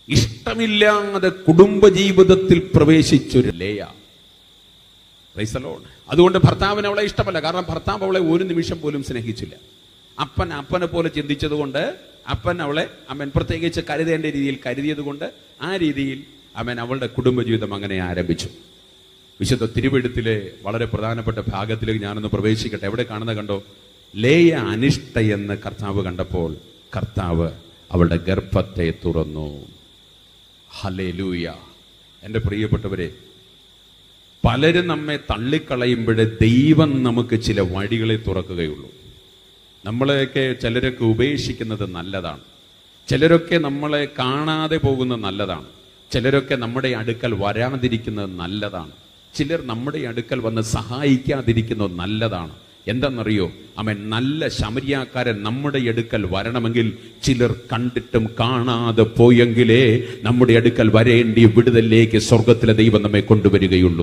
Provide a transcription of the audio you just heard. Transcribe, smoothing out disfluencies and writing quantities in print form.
ഇഷ്ടമില്ലാതെ കുടുംബജീവിതത്തിൽ പ്രവേശിച്ചൊരു Leah. Praise the Lord. അതുകൊണ്ട് ഭർത്താവിന് അവളെ ഇഷ്ടമല്ല. കാരണം ഭർത്താവ് അവളെ ഒരു നിമിഷം പോലും സ്നേഹിച്ചില്ല. അപ്പനെ പോലെ ചിന്തിച്ചത് കൊണ്ട് അപ്പൻ അവളെ പ്രത്യേകിച്ച് കരുതേണ്ട രീതിയിൽ കരുതിയത് കൊണ്ട് ആ രീതിയിൽ അവളുടെ കുടുംബജീവിതം അങ്ങനെ ആരംഭിച്ചു. വിശുദ്ധ തിരുവെഴുത്തിലെ വളരെ പ്രധാനപ്പെട്ട ഭാഗത്തിലേക്ക് ഞാനൊന്ന് പ്രവേശിക്കട്ടെ. എവിടെ കാണുന്ന കണ്ടോ? ലേയ അനിഷ്ടയെന്ന് കർത്താവ് കണ്ടപ്പോൾ കർത്താവ് അവളുടെ ഗർഭത്തെ തുറന്നു. ഹല്ലേലൂയ. എൻ്റെ പ്രിയപ്പെട്ടവരെ, പലരും നമ്മെ തള്ളിക്കളയുമ്പോഴേ ദൈവം നമുക്ക് ചില വഴികളെ തുറക്കുകയുള്ളൂ. നമ്മളെയൊക്കെ ചിലരൊക്കെ ഉപേക്ഷിക്കുന്നത് നല്ലതാണ്. ചിലരൊക്കെ നമ്മളെ കാണാതെ പോകുന്നത് നല്ലതാണ്. ചിലരൊക്കെ നമ്മുടെ അടുക്കൽ വരാതിരിക്കുന്നത് നല്ലതാണ്. ചിലർ നമ്മുടെ അടുക്കൽ വന്ന് സഹായിക്കാതിരിക്കുന്നത് നല്ലതാണ്. എന്താണെന്നറിയോ? നല്ല ശമരിയാക്കാരൻ നമ്മുടെ അടുക്കൽ വരണമെങ്കിൽ ചിലർ കണ്ടിട്ടും കാണാതെ പോയെങ്കിലേ നമ്മുടെ അടുക്കൽ വരേണ്ടിയ വിടുതലിലേക്ക് സ്വർഗത്തിലെ ദൈവം നമ്മെ കൊണ്ടുവരികയുള്ളൂ.